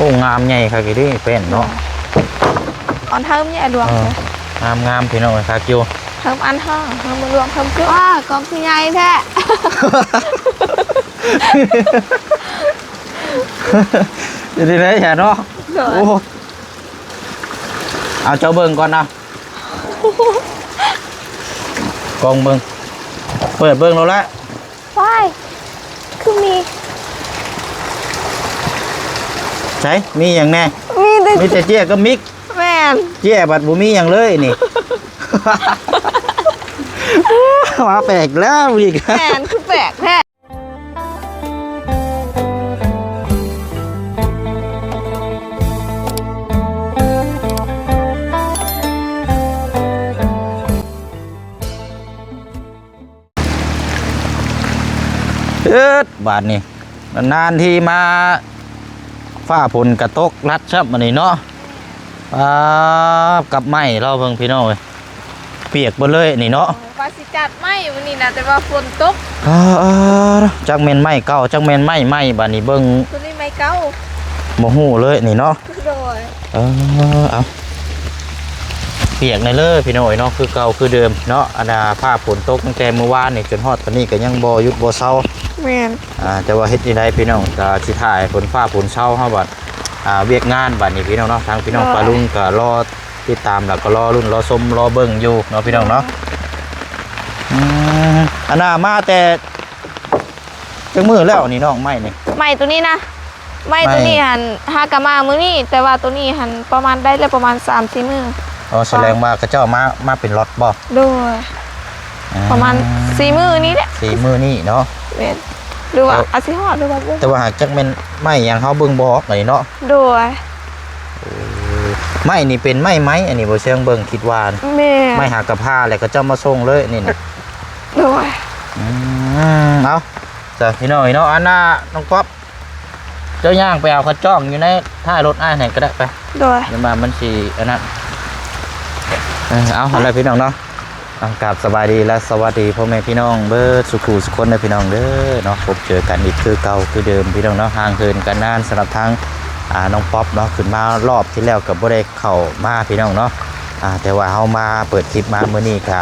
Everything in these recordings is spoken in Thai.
อ้งามใหญ่ค่ะกี่ดิเป็นเนาะอันthơm nhẹ đượcงามพี่น้องค่ะคิวthơm ăn hơn thơm một luồng thơm trước con cứ nhai thế จะได้ไหมเนาะโอ้เอาเจ้าเบิ่งก่อนนะกองเบิ่งเปิดเบิ่งแล้วละว้ายคือมีใช่มีอย่างแน่มีแต่เจี๊ยก็มิกแม่นเจี๊ยบัดบุมีอย่างเลยนี่มาแปลกแล้วอีกแม่นคือแปลกแท้บาทนี่นานที่มาฝ้าฝนกระตกรัดชับมานี่เนาะกับไม้เราเพิ่งพี่น้องเลยเปียกหมดเลยนี่เนาะว่าสิจัดไม้วันนี้นะแต่ว่าฝนตกจักเมนไม้เก่าจักเมนไม้บาทนี่เบิ่งตัวนี้ไม้เก่าโมหูเลยนี่เนาะโดยเอาเปียกในเลยพี่น้อยเนาะคือเก่าคือเดิมเนาะอันผ้าฝนตกตั้งแต่เมื่อวานนี่จนฮอดตอนนี้ก็ยังบ่หยุดบ่เซาแม่นแต่ว่าเฮ็ดยังไงพี่น้องก็สิถ่ายฝนฟ้าฝนเช้าเฮาบัดเวียกงานบัดนี้พี่น้องเนาะทางพี่น้องปลาลุงก็รอติดตามแล้วก็รอรุ่นรอชมรอเบิ่งอยู่เนาะพี่น้องเนาะอันน่ะมาแต่จังมือแล้วนี่น้องไม้นี่ไม้ตัวนี้นะไม้ตัวนี้หันหากะมามื้อนี้แต่ว่าตัวนี้หันประมาณได้แล้วประมาณ 3-4 มื้อแสดงว่ากระเจ้ามาเป็นล็อตบ่โดยประมาณ4 มื้อนี้แหละ4 มื้อนี้เนาะหรือว่าอาสิฮอดหรือว่าแต่ว่าหากจักแม่นไม้หยังเฮาเบิ่งบ่ออกนี่เนาะโดยไม้นี่เป็นไม้อันนี้บ่เชิงเบิ่งคิดว่าไม้หากระพาแล้วก็เจ้ามาส่งเลยนี่น่ะโดยเอาจ้ะพี่น้อยเนาะอันน่ะน้องป๊อปเจ้าย่างไปเอากระจ้องอยู่ในท้ายรถอ้ายไหนก็ได้ไปโดยเดี๋ยวมามันสิอันนั้นเอาอะไรพี่น้องเนาะกราบสบายดีและสวัสดีพ่อแม่พี่น้องเบิร์ดสุขุสุขคนนะพี่น้องเด้อเนาะพบเจอกันอีกคือเก่าคือเดิมพี่น้องเนาะห่างเหินกันนานสำหรับทางน้องป๊อปเนาะขึ้นมารอบที่แล้วกับบ่ได้เข้ามาพี่น้องเนาะแต่ว่าเฮามาเปิดคลิปมาเมื่อนี้ก็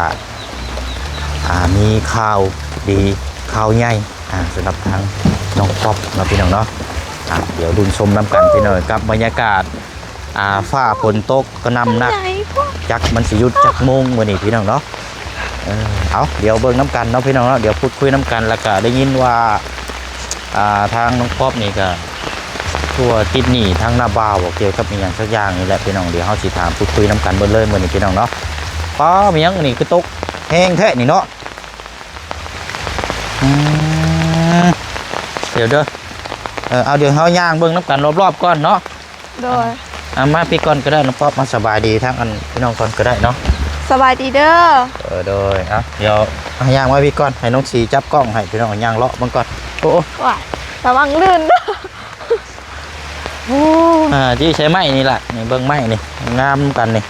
มีข่าวดีข่าวใหญ่สำหรับทางน้องป๊อปเนาะพี่น้องเนาะเดี๋ยวดุนชมน้ำกันพี่น้องกับบรรยากาศฟ้าฝนตกก็นำหนักจักมันสิยุดจักโมงวันนี้พี่น้องเนาะเอาเดี๋ยวเบิ่งน้ำกันเนาะพี่น้องเนาะเดี๋ยวพูดคุยน้ำกันแล้วก็ได้ยินว่าทางน้องป๊อปนี่ก็ทั่วติดหนีทางหน้าบ่าวเกี่ยวกับมีอย่างสักอย่างนี่แหละพี่น้องเดี๋ยวเขาสิถามพูดคุยน้ำกันเบิ่งเลยวันนี้พี่น้องเนาะป้ามีอย่างนี่คือตกแห้งแท้นี่เนาะเดี๋ยวเด้อเอาเดี๋ยวเขาย่างเบิ่งน้ำกันรอบๆก่อนเนาะโดยมาพี่ก่อนก็ได้น้องป๊อปมาสบายดีทั้งอันพี่น้องก่อนก็ได้เนาะสบายดีเด้อโดยเดี๋ยวย่างมาพี่ก่อนให้น้องสีจับกล้องให้พี่น้องย่างเลาะมันก่อนโอ้ว้าระวังลื่นเด้อที่ใช้ไม้นี่แหละนี่เบิ่งไม้นี่งามกันนี่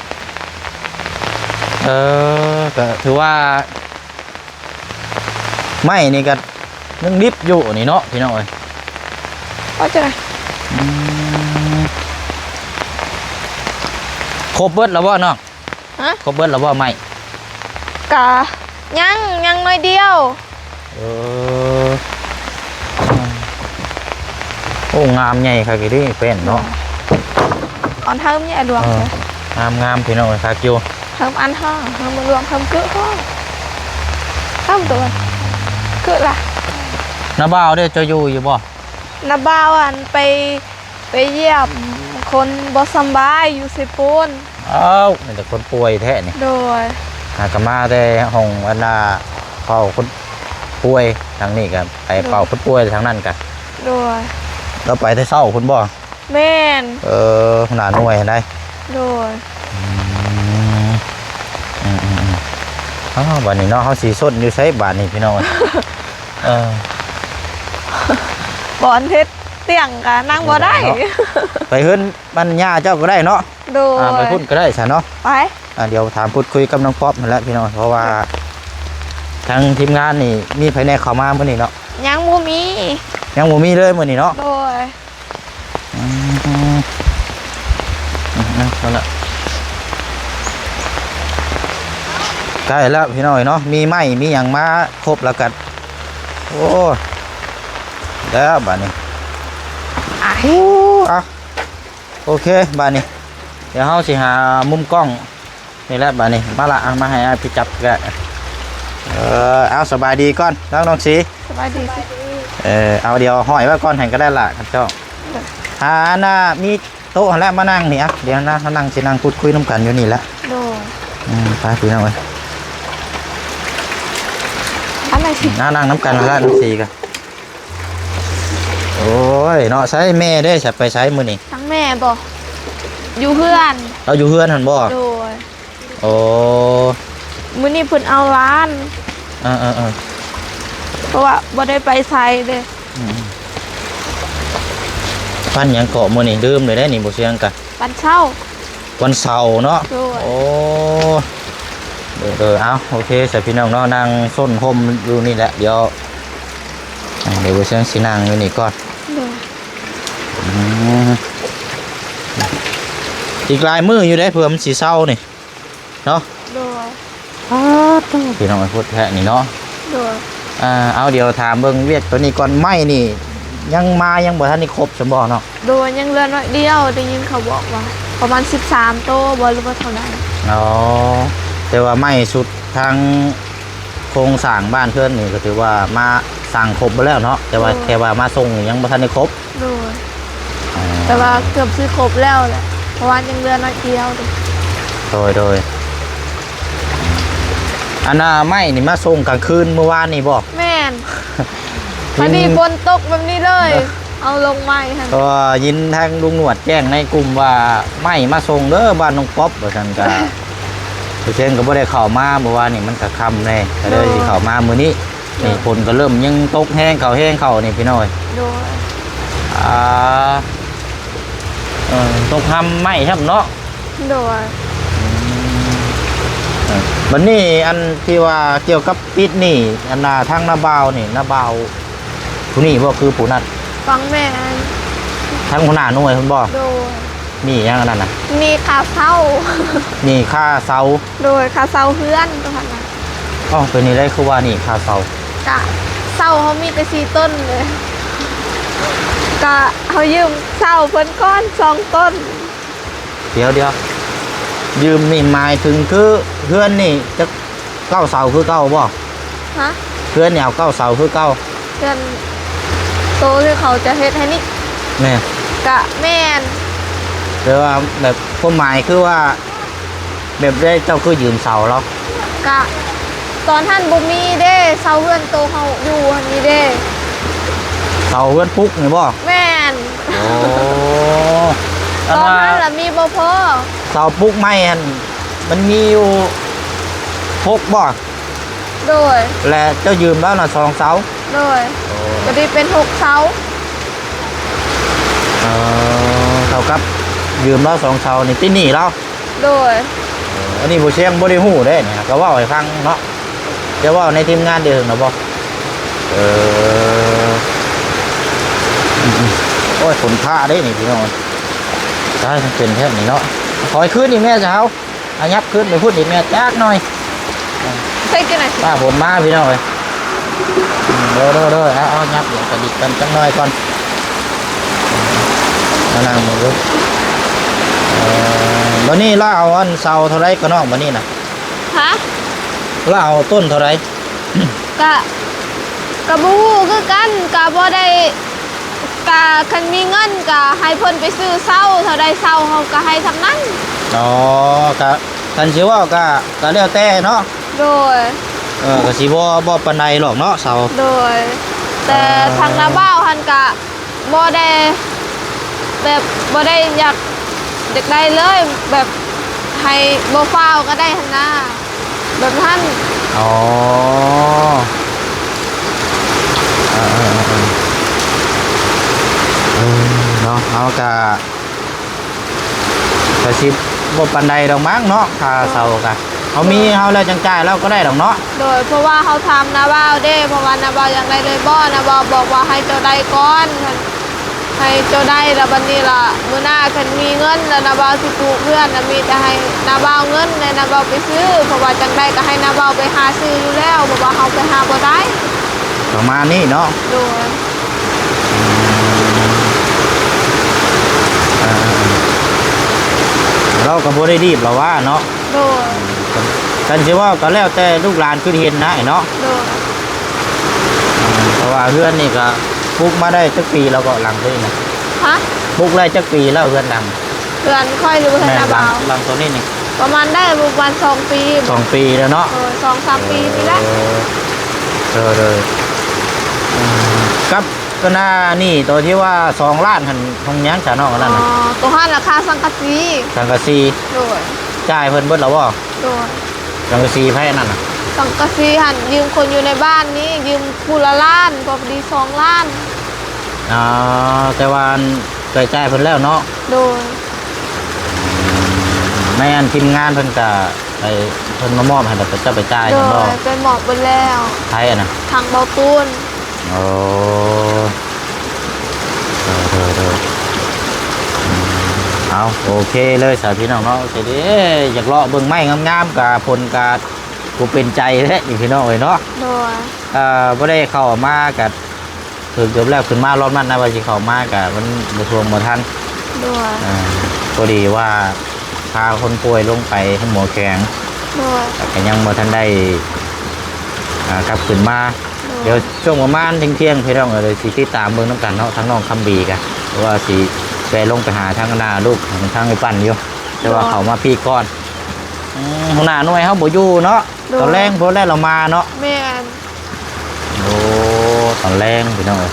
ก็ถือว่าไม้นี่ก็ยังดิบอยู่นี่เนาะพี่น้องเอ้ยว่าจะครบเบิดแล้วบ่เนาะครบเบิดแล้วบ่ไม้กะยังน้อยเดียวโอ้งามใหญ่ค่ะกี่ดิเป็นเนาะอันthơm nhẹ đượcงามพี่น้องค่ะคิวthơm ăn hơn thơm một luồng thơm cỡ thôi khôngตัวcỡ là น้าบ่าวเด้จะอยู่บ่น้าบ่าวอันไปเยี่ยมคนบ่สบายอยู่เซโปนนี่แต่คนป่วยแท้นี่โดยกมาแต่ห้องอันน่ะเป่าคนป่วยทางนี้กันไปเป่าคนป่วยทางนั้นกันโดยเราไปที่เศร้าคุณบ่แม่นขนาดหน่วยเห็นได้โดยบ้านนี้เนาะเขาสีส้นอยู่ใช้บ้านนี้พี่น้องบอนเพชรเตียงกันนั่งบ่ได้ไปขึ้นบ้านย่าเจ้าก็ได้เนาะไปพูดก็ได้ใช่เนาะไปเดี๋ยวถามพูดคุยกับน้องป๊อปนั่นแหละพี่น้องเพราะว่าทางทีมงานนี่มีภายในเข้ามาเมื่อนี้เนาะยังบ่มีเลยเมื่อนี้เนาะโดย นั่นแหละใกล้แล้วพี่น้อยเนาะมีไม้มีอย่างมาครบแล้วกันโอ้แล้วบ้านนี้เอาโอเคบ้านนี้เดี๋ยวเฮาสิหามุมกล้องนี่แหละบ้านนี้มาละมาให้พี่จับแกเอาสบายดีก่อนน้องสี สบายดี เอาเดี๋ยวห้อยไว้ก่อนแห่งก็ได้ละครับเจ้าหาหน้ามีโต๊ะแล้วมานั่งนี่เดี๋ยวนะนั่งสินั่งพูดคุยน้ำกันอยู่นี่แหละ โด ไปพี่น้องเอ้ย อะไรสิ นั่งน้ำกันแล้วน้ำสีกันโอ้ยเนาะใช้แม่ได้ฉับไปใช้มือนี่ ทั้งแม่บ่อยู่เพื่อน เราอยู่เพื่อนหันบ่ โดย โอ้ มื้อนี้เพิ่นเอาร้าน เออ เพราะว่าบ่ได้ไปไสเด้ ปั้นหยังเกาะมือนี่ดื่มเลยได้นี่บ่เสียงกัน ปันเช่า วันเสาร์เนาะ โดย โอ้เอาโอเคใส่พี่น้องเนาะนั่งส้นห่มอยู่นี่แหละเดี๋ยวบ่เสียงสินั่งอยู่นี่ก่อน โดย อีกลายมืออยู่ได้เผื่อมันสีเศร้านี่เนาะ โดย พี่น้องไปพูดแค่นี่เนาะ โดย เอาเดี๋ยวถามเบิ่งเวียดตัวนี้ก่อนไม่นี่ยังบ่ทันได้ครบสมบ่เนาะ โดยยังเหลือน้อยเดียวได้ยินเขาบอกว่า ประมาณ13โตบ่รู้ว่าเท่าไหร่ อ๋อแต่ว่าไม่สุดทางโครงสร้างบ้านเพื่อนนี่ก็ถือว่ามาสั่งครบไปแล้วเนาะแต่ว่าแค่ว่ามาส่งยังบ่ทันได้ครบ โดยแต่ว่าเกือบสิครบแล้วแหละเพราะว่ายังเหลือน้อยเดียวเด้ โดยอันน่ะไม่นี่มาส่งกลางคืนเมื่อวานนี่บ่ แม่นพอดีฝนตกแบบนี้เลย เอาลงไม้หั่น ก็ยินทางลุงหนวดแจ้งในกลุ่มว่าไม่มาส่งเด้อบ้านน้องป๊อปว่าซั่นก็ เช่นก็บ่ได้เข้ามาเมื่อวานนี่มันก็ค่ำแน่ก็เลยสิเข้ามามื้อนี้นี่ฝนก็เริ่มยังตกแห้งเข้านี่พี่น้อย โดย ตกค่ำไหม้ครับเนาะ โดย วันนี้อันที่ว่าเกี่ยวกับปิดนี่อันน่ะทางนาบาวนี่นาบาวผู้นี้บ่คือผู้นั้น ฟังแม่น ทางหัวหน้าหน่วยเพิ่นบ่ โดย มีหยังอันนั้นน่ะ มีค่าเช่า นี่ค่าเสา โดยค่าเช่าเพื่อนตัวนั้นน่ะ อ๋อเป็นนี่ได้คือว่านี่ค่าเสาก ะเช่าเขามีแต่4ต้นเลยกะเขายืมเช่าเพิ่นก้อน2ต้น เดี๋ยวยืมนี่หมายถึงคือเพื่อนนี่จะเก้าเสาคือเก้าบ่ ฮะ เพื่อนเนี่ยเอาเก้าเสาคือเก้า เพื่อนโตที่เขาจะเฮ็ดให้นี่ แม่ กะแม่น แต่ว่าแบบความหมายคือว่า แบบได้เจ้าคือยืมเสาแล้ว กะตอนท่านบ่มีเด้เช่าเพื่อนโตเขาอยู่อันนี้เด้ เสาเพื่อนปุ๊กนี่บ่ แม่น โอ้ ตอนนั้นล่ะมีบ่พอ เสาปุ๊กไม้อันมันมีอยู่พกบ่ โดย และเจ้ายืมแล้วน่ะสองเสา โดยก็ได้เป็น6เสา เท่ากับยืมแล้วสองเสานี่ที่นี่แล้ว โดย อันนี้บ่เชียงบ่ได้ฮู้เด้เนี่ยก็เว้าให้ฟังเนาะจะเว้าในทีมงานเด้อนะบ่โอ้ยฝนผ้าได้นี่พี่น้องได้มันเป็นแค่นี้เนาะถอยขึ้นนี่แม่เจ้าอายับขึ้นไปพูดดิแม่จักหน่อย ใส่กันหน่อย ป้าฝนมาพี่น้องเลยเด้อเอายับอย่างกระดิกกันจังหน่อยก่อนมานั่งมือดูวันนี้เราเอาอันเสาเท่าไรก็น้องวันนี้นะ ฮะ เราเอาต้นเท่าไร กะบูคือกันกะบ่ได้กะคันมีเงินกะให้เพิ่นไปซื้อเช่าเท่าใดเช่าเฮาก็ให้ทำนั้น อ๋อกะทันสิว่ากะแล้วแต่เนาะ โดย กะสิบ่ปานใดหรอกเนาะเสา โดย แต่ทางนาบ้าวหันกะบ่ได้แบบบ่ได้อยากได้เลยแบบให้บ่ฟ้าวก็ได้หั่นนะแบบท่าน อ๋อเนาะเอากะสิบ่ปานใดดอกมั้งเนาะค่าเสากะเขามีเฮาแล้วจังจ่ายแล้วก็ได้ดอกเนาะ โดยเพราะว่าเขาทำนาบ้าวเด้เพราะว่านาบ้าวยังได้เลยบ่นาบ้าวบอกว่าให้เจ้าได้ก่อน ให้เจ้าได้แล้วบัดนี้ล่ะมื้อหน้าคันมีเงินแล้วนาบ่าวสิปลูกเพื่อนน่ะมีแต่ให้นาบ่าวเงินและนาบ่าวไปซื้อเพราะว่าจังได้ก็ให้นาบ่าวไปหาซื้ออยู่แล้วเพราะว่าเฮาไปหาบ่ได้ ประมาณนี้เนาะ โดย อ่าเราก็บ่ได้รีบหรอกว่าเนาะ โดย กันสิว่าก็แล้วแต่ลูกหลานคือเห็นนะไอ้เนาะ โดย เพราะว่าเฮือนนี่ก็ปลูกมาได้จักปีแล้วก็หลังตัวนี้นะ ฮะ ปลูกได้จักปีแล้วเฮือนหลัง เดือนค่อยรู้ให้ แม่ นา หลั บ่าง ว หลังตัวนี้นี่ ประมาณได้ประมาณ2 ปี 2 ปีแล้วเนาะ 2-3 ปีนี่แหละ เลยกับก็น่านี่ตัวที่ว่า2 ล้านหันตรงยังจ้ะเนาะอันนั้นน่ะ ตัวหันราคาสังกะสี สังกะสี โดย จ่ายเพิ่นเบิดแล้วบ่ โดย สังกะสีไผนั่นน่ะ สังกะสีหันยืมคนอยู่ในบ้านนี้ยืมผู้ละล้านพอดี2 ล้าน อ่าแต่ว่าเคยจ่ายเพิ่นแล้วเนาะ โดย ในอันทีมงานเพิ่นก็ไปเพิ่นมามอบให้แล้วก็จะไปจ่าย โด กันบ่ ยเป็นหมอบไปแล้ว ไผอ่ะน่ะ ทางเบาตูน โอ้เอาโอเคเลยสาวพี่น้องเนาะโอเคเด้อยากเลาะเบิ่งไม้งามๆกับผลกากูเป็นใจแท้อยู่พี่น้องเอ้ยเนาะ โดย บ่ได้เข้ามากับถึงจบแล้วขึ้นมารอบนั้นนะว่าสิเข้ามากับมันบ่ทวงบ่ทัน โดย พอดีว่าพาคนป่วยลงไปห้องหมอแข็ง โดย แต่ก็ยังบ่ทันได้กลับขึ้นมาเดี๋ยวช่วงประมาณเที่ยงๆพี่น้องเลยสิติดตามเบิ่งนํกันเนาะทั้งน้องคำบีกันเพราะว่าสิไปลงไปหาทางหน้าลูกทางไอ้ปั่นอยู่แต่ว่าเขามาพี่ก่อนหัวหน้าหน่วยเขาบ่อยู่เนาะตอนแรงพอแรกเรามาเนาะ แม่น โอ้ตอนแรงพี่น้องเอ้ย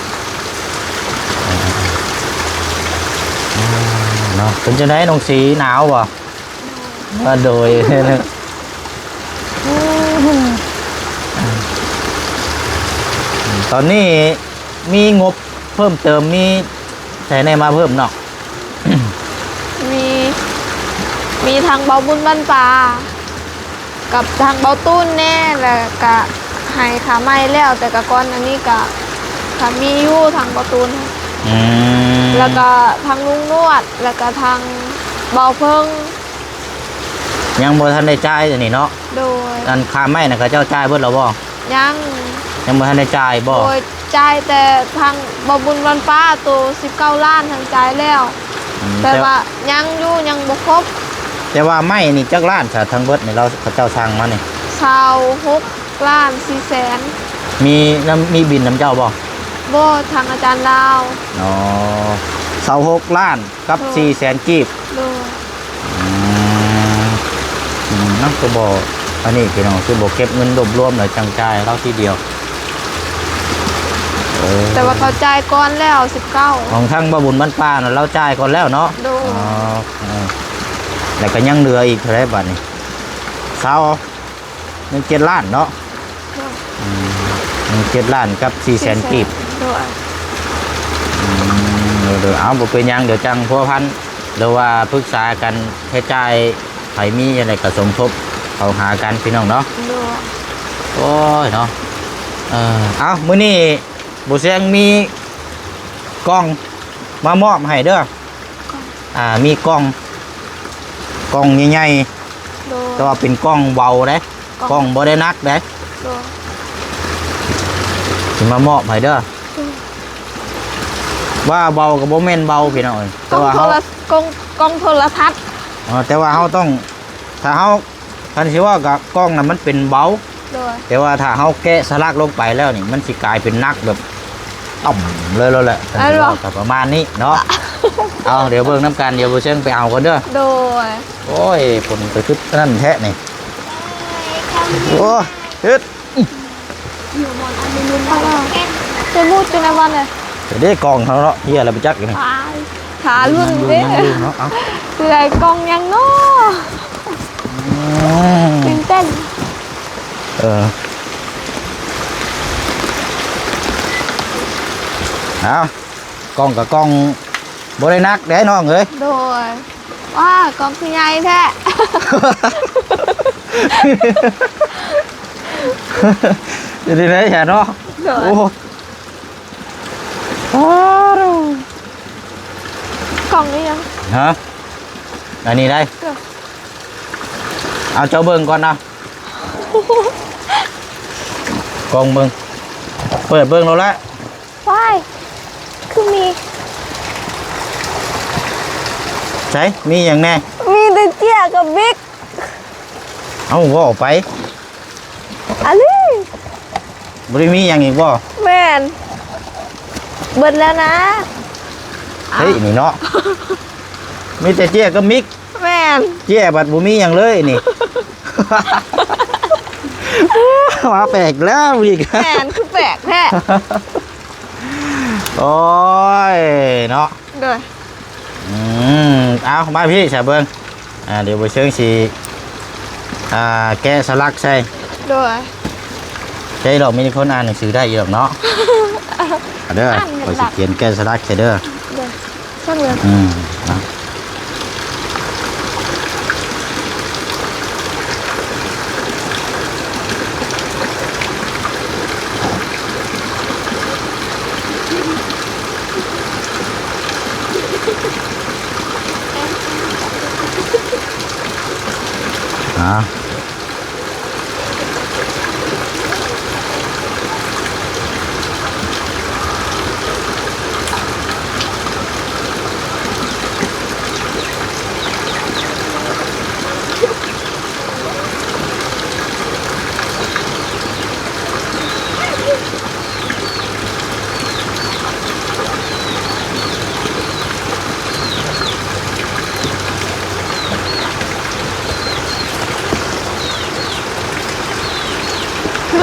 เนาะเป็นจังได๋น้องสีหนาวบ่ว่าโดยตอนนี้มีงบเพิ่มเติมมีใส่ในมาเพิ่มเนาะ มีมีทางเบาบุญบ้านป่ากับทางเบาตุ้นแน่แล้วก็ให้ขาไม้แล้วแต่กะก้อนอันนี้ก็ขามีอยู่ทางเบาตุ้น แล้วก็ทางลุงนวดแล้วก็ทางเบาเพิ่ง ยังบ่ทันได้จ่ายตัวนี้เนาะ โดย อันค่าไม้น่ะเขาเจ้าจ่ายเบิดแล้วบ่ ยัง บ่ทันได้จ่ายบ่ โดยจ่ายแต่ทางเบาบุญวันป้าตัว19 ล้านทางจ่ายแล้ว แต่ว่ายังอยู่ยังบ่ครบ แต่ว่าไม้นี่จักล้านซะทั้งเบิดนี่เราเขาเจ้าสั่งมานี่ 26 ล้าน4 แสน มีบินน้ำเจ้าบ่ บ่ทางอาจารย์ลาว อ๋อ26 ล้านกับ4 แสนกีบ โดย นั่นก็บ่อันนี้พี่น้องคือบ่เก็บเงินรวมๆแล้วจังจ่ายเราทีเดียว แต่ว่าเขาจ่ายก่อนแล้ว19ของทั้งบ่บุญบ้านป้าน่ะเราจ่ายก่อนแล้วเนาะ โดย อ๋อแล้วก็ยังเหลืออีกเท่าไหร่บัดนี้7 ล้านเนาะ7 ล้านกับ4 แสนกีบ โดย เดี๋ยวเอาบ่เป็นหยังเดี๋ยวจังพัวพันเดี๋ยวว่าปรึกษากันใช้จ่ายไผมีอะไรก็สมทบเอาหากันพี่น้องเนาะ โดย โอ้ยเนาะเอามื้อนี้บ่เสียงมีกล้องมามอบให้เด้อมีกล้องใหญ่ โดย ๆแต่ว่าเป็นกล้องเบาเด้กล้องบ่ได้หนักเด้ โดย สิมามอบให้เด้อว่าเบาก็บ่แม่นเบาพี่น้องเอ้ย ก แต่ ล้อง ว่า โท เฮาร กล้องโทรทัศน์ แต่ว่าเฮาต้องถ้าเฮาคันสิว่ากับกล้องน่ะมันเป็นเบา โดย แต่ว่าถ้าเฮาแกะสลักลงไปแล้วนี่มันสิกลายเป็นนักแบบต่อมเลยแล้วแหละคันสิว่าก็ประมาณนี้เนาะ เอาเดี๋ยวเบิ่งน้ำกันเดี๋ยวบ่เชิงไปเอากันเด้อ โดย โอ้ยฝนไปคึดนั่นแท้นี่โอ้ฮึด จะพูดจังไงวันเลย เดี๋ยวได้กล้องเขาเนาะเฮียอะไรไปจักอยู่นี่ ขาลุ่นเด้ ยังอยู่เนาะเอา คือไอ้กล้องยังเนาะตื่นเต้น เอากล้องกับกล้องบ่ได้นักเด้น้องเอ้ย โดยว่ากล้องคือใหญ่แท้ เดี๋ยวนี้แหละเนาะ โดย โอ้โห กล่องนี้ยัง ฮะอันนี้ได้ เด้อ เอาเจ้าเบิ่งก่อนนะกองเบิ่งเปิดเบิ่งแล้วละ ว้ายคือมี ใช่มีอย่างแน่ มีแต่เจี๊ยกับบิ๊ก เอาว่าออกไป อันนี้ บริมีอย่างอีกบ่ แมนเบิดแล้วนะ เฮ้ยนี่เนาะมีแต่เจี๊ยกับมิก แมน เจี๊ยบัดบ่มีอย่างเลยนี่ มาแปลกแล้วอีก แมนคือแปลกแท้ โอ้ยเนาะ เด้อ เอามาพี่ชาเบิ้งเดี๋ยวไปเชิงสีแกะสลักใช่ เด้อ ใช่หรอกมีคนอ่านหนังสือได้อยู่หรอกเนาะเอาเด้อ อ่านเงิน ไป หลั สิ ก เขียนแกะสลักใช่เด้อ เด้อช่างเลย นะอ่า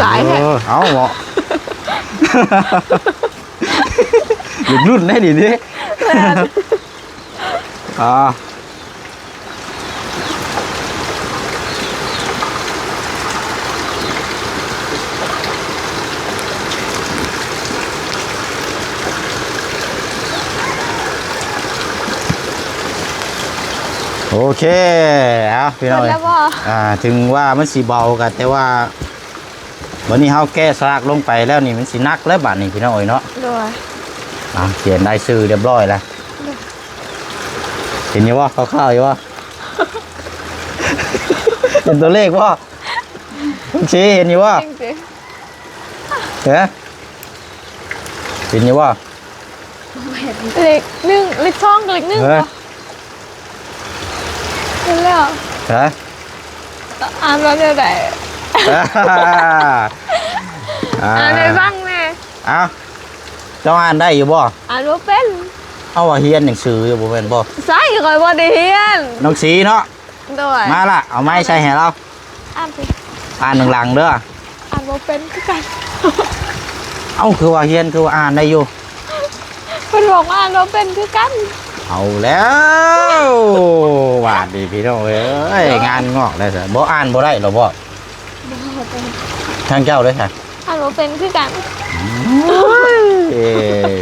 หลายแท้ เอาเหมาะ หยุดรุ่นได้ดิดิอ่าโอเคเอาพี่น้อง เบิดแล้วบ่ ถึงว่ามันสีเบากันแต่ว่าวันนี้เฮาแก้สลากลงไปแล้วนี่มันสีนักแล้วบาดนี้พี่น้องเอ้ยเนาะ เด้อ เขียนได้ชื่อเรียบร้อยแล้วเห็นอยู่ว่าคร่าวๆอยู่ว่า เห็นตัวเลขว่าชี้เห็นอยู่ว่า จริง เห็นเห็นอยู่ว่า ๆเล็กหนึ่งเล็กช่องกับเล็กหนึ่ง เออ บ่เห็นแล้ว ฮะ อ่านว่าเดี๋ยวไหน อ่านได้บ้างแม่ เอาเจ้าอ่านได้อยู่บ่ อ่านว่าเป็น เอาว่าเฮียนหนังสืออยู่บ่เป็นบ่ ใส่คอยบ่ได้เฮียน น้องสีเนาะ ด้วย มาละเอาไม้ใส่ให้เรา อ่านสิ อ่านหนึ่งหลังเด้อ อ่านว่าเป็นคือกัน เอ้าคือว่าเฮียนคือว่าอ่านได้อยู่ เพิ่นบอกว่าอ่านว่าเป็นคือกัน เอาแล้วหวานดีพี่น้องเอ้ยงานงอกได้สิบ่อ่านบ่ได้หรอบ่ทางเจ้าด้วยค่ะ อ่านว่าเป็นคือกัน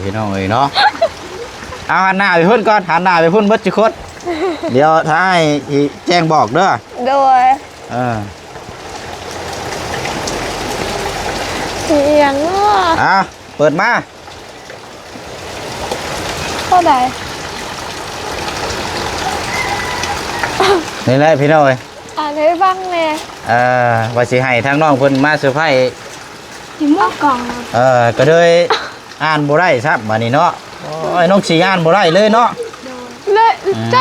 พี่น้องเอ้ยเนาะเอาหันหน้าไปพุ่นก่อนหันหน้าไปพุ่นเบิดจุกคนเดี๋ยวถ้าให้แจ้งบอกเด้อ โดย เออ เสียงอ่ะ เอาเปิดมา เท่าใด นี่แหละพี่น้องเอ้ย อ่านให้ฟังแน่ ว่าสิให้ทางน้องเพิ่นมาเซอร์ไพรส์ หิมกล่อง ก็เลยอ่านบ่ได้ครับบัดนี้เนาะโอ้ยน้องสิอ่านบ่ได้เลยเนาะ เลยจ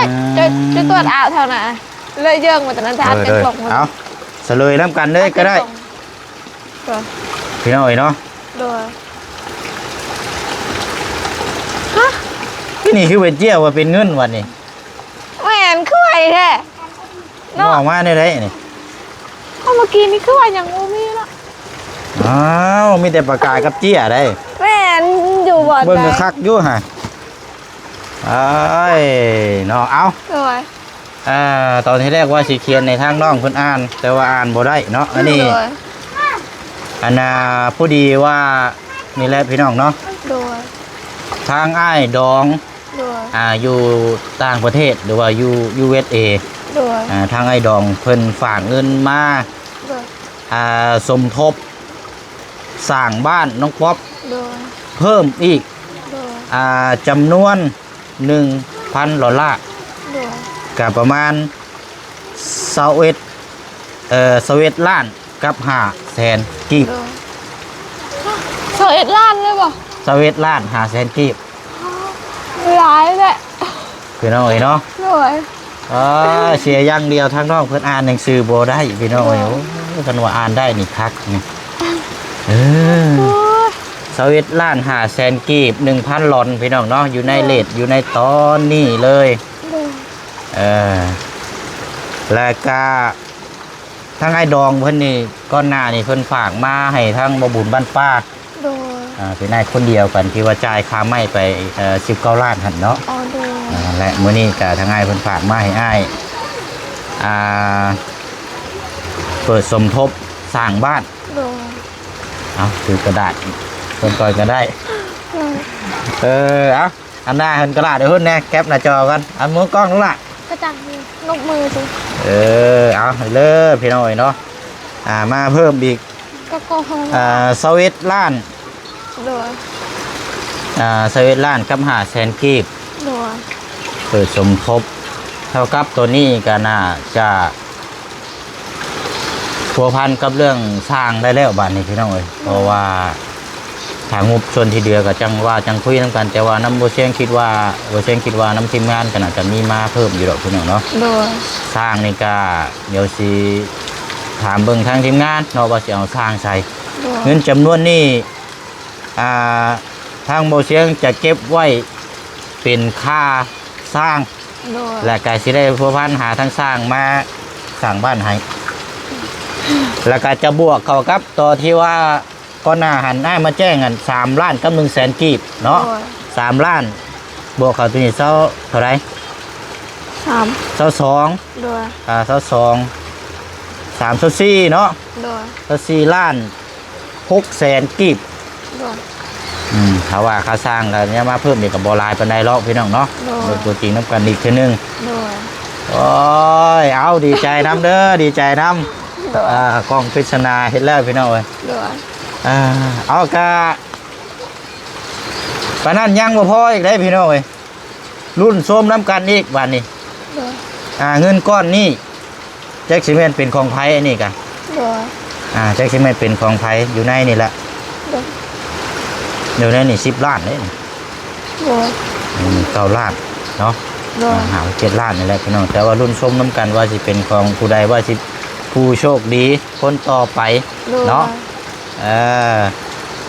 ะตรวจอ่าวเท่าไหร่เลยเยิ่งมาแต่นั้นจะอ่านเป็นกล่องมา เอาเฉลยน้ำกันเลยก็ได้ โดย พี่น้องเอ้ยเนาะ โดย ที่นี่คือเป็นเจี้ยวว่าเป็นเงินวันนี้ แหวนคือไอ้แท้ ม เนาะ องมาได้ไรนี่ เอาเมื่อกี้นี่คือว่ายังโมมีละ อ้าวมีแต่ปากกากับเจี้ยได้ แหวนอยู่บ่อน เบิ่ง ใด ก็คักอยู่ฮะเอ้ยเนาะเอา โดย ตอนที่แรกว่าสิเขียนในทางน้องเพิ่นอ่าน แต่ว่าอ่านบ่ได้เนาะอันนี้ โดย อันน่ะผู้ดีว่านี่แหละพี่น้องเนาะ โดย ทางอ้ายดอง โดย อยู่ต่างประเทศหรือว่าอยู่ USA โดย ทางไอ้ดองเพิ่นฝากเงินมา โดย สมทบสร้างบ้านน้องป๊อป โดย เพิ่มอีก โดย จำนวน1 6,000 ดอลลาร์ โดย ก็ประมาณ21ล้านกับ500,000กีบ โดย11 ล้านเลยบ่ 21ล้าน500,000กีบ หลายแหละ พี่น้องเอ้ยเนาะ โดย เสียอย่างเดียวทางน้องเพิ่นอ่านหนังสือบ่ได้พี่น้องเอ้ยโอ้คันว่าอ่านได้นี่คักนี่21ล้าน500,000กีบ 1,000 หลอนพี่น้องเนาะอยู่ในเลทอยู่ในตอนนี้เลย โดย แล้วก็ทั้งไอ้ดองเพิ่นนี่ก้อนหน้านี่เพิ่นฝากมาให้ทั้งบ่บุญบ้านป้า โดย เป็นนายคนเดียวกันที่ว่าจ่ายค่าไม้ไป19ล้านหั่นเนาะ อ๋อโดย และมื้อนี้ก็ทั้งอ้ายเพิ่นฝากมาให้อ้ายเปิดสมทบสร้างบ้าน โดย เอาถือกระดาษเพิ่นก่อนก็ได้ เอาอันหน้าเพิ่นกระดาษเดี๋ยวเพิ่นแน่แคปหน้าจอกันอันมือกล้องนู่นล่ะ กระจังนกมือสิ เอาเลยพี่น้อยเนาะมาเพิ่มอีก ก็โกหก 21ล้าน โดย 21ล้านกับ500,000กีบ โดย เปิดสมทบเท่ากับตัวนี้ก็น่าจะพัวพันกับเรื่องสร้างได้แล้วบ้านนี้พี่น้องเอ้ยเพราะว่าทางงบส่วนที่เดือก็จังว่าจังคุยนำกันแต่ว่าน้ำโบเชียงคิดว่าน้ำทีมงานก็น่าจะมีมาเพิ่มอยู่ดอกพี่น้องเนาะ โดย สร้างนี่ก็เดี๋ยวสิถามเบิ่งทางทีมงานเนาะว่าสิเอาสร้างใส่ โดย เงินจำนวนนี้ทางโบเชียงจะเก็บไว้เป็นค่าสร้าง โดย และก็สิได้พัวพันหาทางสร้างมาสร้างบ้านให้แล้วก็จะบวกเข้ากับตัวที่ว่าก่อนหน้าหันหน้ามาแจ้งกัน3ล้านกับ100,000กีบเนาะ โดย 3ล้านบวกเข้าตัวนี้เท่าไหร่ 3 22 โดย 22 34เนาะ โดย 4ล้าน600,000กีบ โดย ถ้าว่าค่าสร้างกันเนี่ยมาเพิ่มอีกกับบ่หลายปานใดหรอกพี่น้องเนาะ โดย เบิ่งตัวจริงนํกันอีกเทื่อนึง โดย โอ้ยเอาดีใจนํเด้อดีใจนํ โดย กล้องปริศนาเห็นแล้วพี่น้องเอ้ย โดย เอากะปานนั้นยังบ่พออีกได้พี่น้องเอ้ยรุ่นโซมน้ำกันอีกวันนี้ โดย เงินก้อนนี้แจ็คซิเมนเป็นของไผอันนี้กะ โดย แจ็คซิเมนเป็นของไผอยู่ในนี่แหละ โดย เดี๋ยวนี้นี่10ล้านเลย โดย 9ล้านเนาะ โดย หา7ล้านนี่แหละพี่น้องแต่ว่ารุ่นโซมน้ำกันว่าสิเป็นของผู้ใดว่าสิผู้โชคดีคนต่อไปเนาะ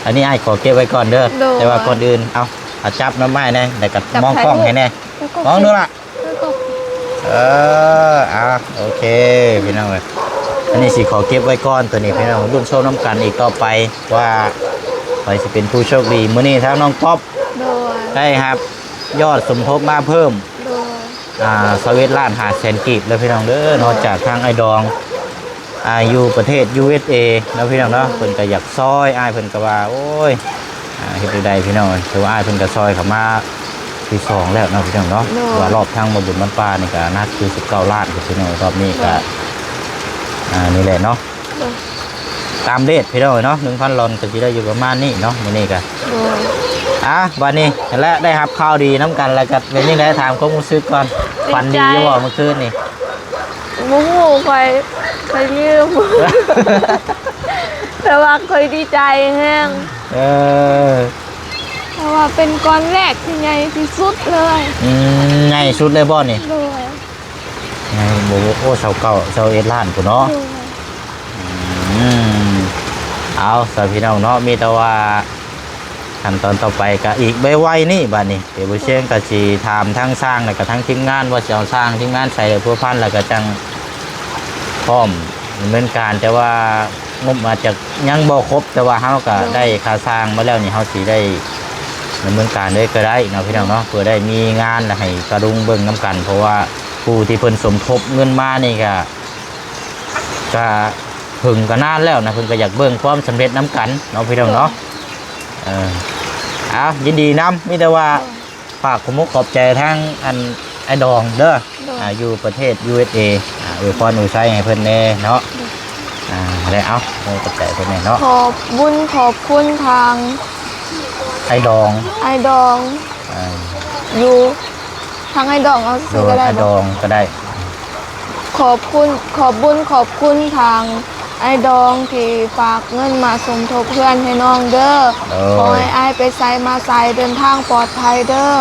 อันนี้ไอ้ขอเก็บไว้ก่อนเด้อ โดย แต่ว่าก่อนอื่นเอาจับน้ำไม้แน่แต่กับ จับ มอง ถ่าย กล้อง รูป ให้แน่ แล้วก็ มองดูล่ะ แล้วก็ โอเคพี่น้องเลยอันนี้สิขอเก็บไว้ก่อนตัวนี้พี่น้องรุ่นโชว์น้ำกันอีกต่อไปว่าใครจะเป็นผู้โชคดีมื้อนี้ทางน้องป๊อป โดย ได้ครับ ยอดสมทบมาเพิ่ม โดย 21ล้าน500,000กีบแล้วพี่น้องเด้อนอกจากทางไอ้ดองอยู่ประเทศ USA แล้วพี่น้องเนาะเพิ่นก็อยากซอยอ้ายเพิ่นก็ว่าโอ้ยเฮ็ดได้พี่น้องถือว่าอ้ายเพิ่นก็ซอยเข้ามาที่2แล้วเนาะพี่น้องเนาะว่ารอบทางบ่บุญมันปลานี่ก็นัดคือ19ล้านพี่น้องรอบนี้ก็นี่แหละเนาะ โดย ตามเดทพี่น้องเนาะ 1,000 ลอนก็สิได้อยู่ประมาณนี้เนาะมื้อนี้ก็ โดย วันนี้และได้รับข่าวดีน้ำกันแล้วก็เป็นนี่แหละถามความรู้สึกก่อนฝันดีอยู่บ่เมื่อคืนนี่ โมโหคอยยืม แต่ว่าคอยดีใจแห้ง เออ เพราะว่าเป็นก้อนแรกที่ใหญ่ที่สุดเลย ใหญ่สุดเลยบ่นี่ โดย ไงโบโอ้21ล้านพุ่นเนาะ โดย เอาสาวพี่น้องเนาะมีแต่ว่าขั้นตอนต่อไปก็อีกใบไว้นี่บัดนี้เดี๋ยวบ่เชียงก็สิถามทั้งสร้างแล้วก็ทั้งทีมงานว่าสิเอาสร้างทีมงานใส่เพื่อพันแล้วก็จังพร้อมดำเนินการแต่ว่างบอาจจะยังบ่ครบแต่ว่าเฮาก็ได้ค่าสร้างมาแล้วนี่เฮาสิได้ดำเนินการได้ก็ได้เนาะพี่น้องเนาะเพื่อได้มีงานแล้วให้กระดุงเบิ่งนํกันเพราะว่าผู้ที่เพิ่นสมทบเงินมานี่ก็เพิ่งก็นานแล้วนะเพิ่นก็อยากเบิ่งความสำเร็จนํกันเนาะพี่น้องเนาะยินดีนำมีแต่ว่าฝากขอบมุกขอบใจทั้งไอ้ดองเด้ออยู่ประเทศ USA อวยพรอวยชัยให้เพิ่นแน่เนาะได้เอาขอบใจเพิ่นแน่เนาะ ขอบบุญขอบคุณทาง ไอ้ดอง ไอดองอยู่ ทางไอ้ดองเอา โด ซื้อย ก็ได้ ไอ้ บ ด อก องก็ได้ ขอบคุณขอบบุญขอบคุณทางไอ้ดองที่ฝากเงินมาสมทบเพื่อนให้น้องเด้อ โด ขอย ให้ไอ้ไปใส่มาใส่เดินทางปลอดภัยเด้อ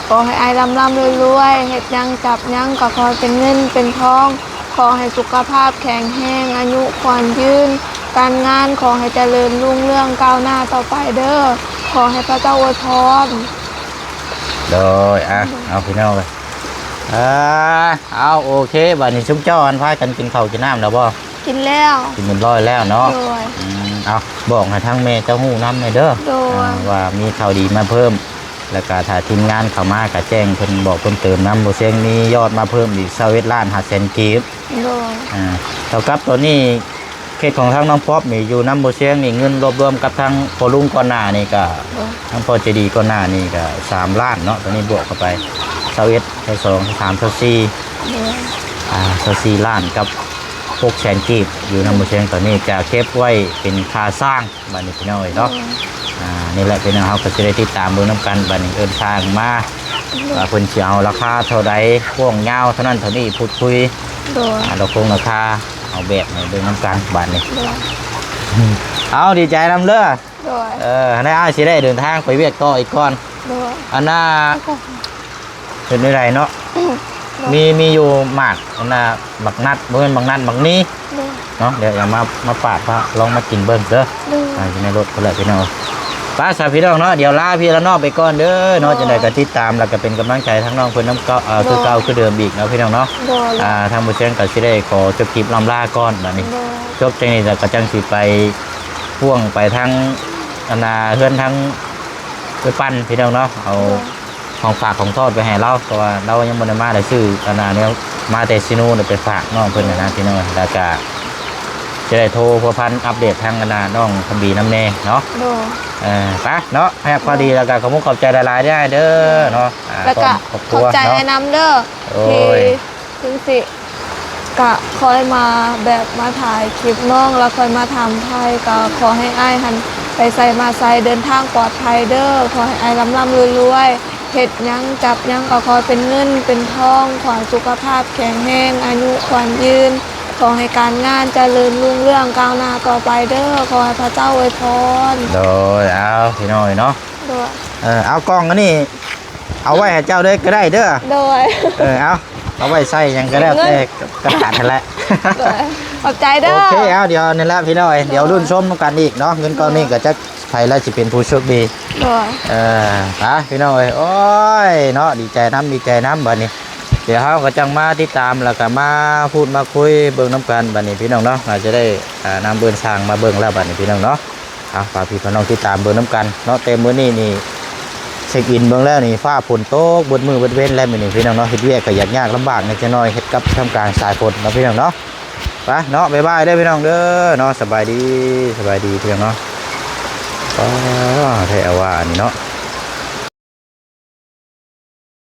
ขอให้ไอ้ร่ำรวยเฮ็ดหยังจับหยังก็ขอเป็นเงินเป็นทอง ขอให้สุขภาพแข็งแรงอายุขวัญยืน การงานขอให้เจริญรุ่งเรืองก้าวหน้าต่อไปเด้อขอให้พระเจ้าอวยพร โดยเอาพี่น้องเลยเอาโอเคบัดนี้ชุบเจ้าอันพากันกินข้าวกินน้ำแล้วบ่ กินแล้ว กินเป็นร้อยแล้วเนาะ โดย เอาบอกให้ทั้งแม่เจ้าหู้น้ำเลยเด้อ โดย ว่ามีข่าวดีมาเพิ่ม แล้วก็ถ้าทีมงานเข้ามาก็แจ้งเพิ่นบอกเพิ่มเติมน้ำโบเซงมียอดมาเพิ่มอีก21 ล้าน5แสนกีบ โดย เท่ากับตัวนี้เคสของทางน้องป๊อปนี่อยู่น้ำโบเซงนี่เงินรวบรวมกับทางพอลุงก่อนหน้านี่ก็ โดย ทั้งพอเจดีก่อนหน้านี่ก็3 ล้านเนาะตัวนี้บวกเข้าไป21 22 23 24 โดย 24 ล้านกับ6แสนกีบอยู่น้ำโบเซงตัวนี้จะเก็บไว้เป็นค่าสร้างบัดนี้พี่น้องเอ้ยเนาะ นี่แหละเป็นเขาก็จะได้ติดตามเบิ่งน้ำกันบัดนี้เอิ้นทางมาว่าเพิ่นสิเอาราคาเท่าใดพ่วงยาวเท่านั้นเท่านี้พูดคุย โดย เราคงราคาเอาแบบให้เบิ่งน้ำกันบัดนี้ โดย เอาดีใจนำเด้อ โดย ให้อ้ายสิได้เดินทางไปเวียกต่ออีกก่อน โดย อันน่ะเป็นได้ไรเนาะมีอยู่หมากอันน่ะบักนัดบ่แม่นบักนัดบักนี้ โดย เนาะเดี๋ยวอย่ามาปาดพระลองมากินเบิ่งเด้อ โดย อยู่ในรถคนละพี่น้องป้าสาวพี่น้องเนาะเดี๋ยวลาพี่ละน้องไปก่อนเด้อเนาะจะได้กันติดตามแล้วก็เป็นกำลังใจทั้งน้องเพิ่นน้ำเก่าคือเก่าคือเดิมอีกเนาะพี่น้องเนาะ โดย ทางบุญเชียงก็สิได้ขอจบคลิปลำลาก่อนบัดนี้ โดย จบจังนี้ก็จังสิไปพ่วงไปทางอันน่ะเฮือนทางไปปั้นพี่น้องเนาะเอาของฝากของทอดไปให้เราเพราะว่าเรายังบ่ได้มาได้ซื้ออันน่ะเนี่ยมาแต่ซิโนเนี่ยไปฝากน้องเพิ่นน่ะนะพี่น้องแล้วก็จะได้โทรเพื่อพันอัปเดตทางอันน่ะน้องคำบีน้ำแน่เนาะ โดย ไปเนาะให้พอดีแล้วก็ขอบคุณขอบใจหลายๆได้เด้อเนาะ แล้วก็ขอบใจไอ้น้ำเด้อ โอ้ ที่ ย ถึงสิกะคอยมาแบบมาถ่ายคลิปน้องแล้วคอยมาทำไทยก็ขอให้อ้ายหันไปใส่มาใส่เดินทางปลอดภัยเด้อขอให้อ้ายร่ำรวยเฮ็ดหยังจับหยังก็ขอเป็นเงินเป็นทองขอให้สุขภาพแข็งแรงอายุขวัญยืนขอให้การงานเจริญรุ่งเรืองก้าวหน้าต่อไปเด้อขอให้พระเจ้าอวยพร โดยเอาพี่น้อยเนาะ โดย เอากล้องอันนี้เอาไว้ให้เจ้าเด้อก็ได้เด้อ โดย เอาไว้ใส่หยังก็ได้แต่กระดาษนั่นแหละ โดยขอบใจเด้อ โอเคเอาเดี๋ยวนี่แหละพี่น้อยเดี๋ยวรุ่นชมกันอีกเนาะเงินก้อนนี้ก็จะใครแล้วสิเป็นผู้โชคดี โดย ไปพี่น้อยโอ้ยเนาะดีใจน้ำบัดนี้เดี๋ยวเขาก็จังมาติดตามแล้วก็มาพูดมาคุยเบิ่งน้ำกันบัดนี้พี่น้องเนาะอาจจะได้นำเบิ่งช่างมาเบิ่งแล้วบัดนี้พี่น้องเนาะฝากพี่น้องติดตามเบิ่งน้ำกันเนาะเต็มมื้อนี้นี่เช็คอินเบิ่งแล้วนี่ฟ้าฝนตกเบิดมือเบิดเว้นแล้วมื้อนี้พี่น้องเนาะเฮ็ดเวียกก็ยากลำบากนิดหน่อยเฮ็ดกับท่ามกลางสายฝนเนาะพี่น้องเนาะไปเนาะบ๊ายบายเด้อพี่น้องเด้อเนาะสบายดีพี่น้องเนาะแท้ว่านี่เนาะ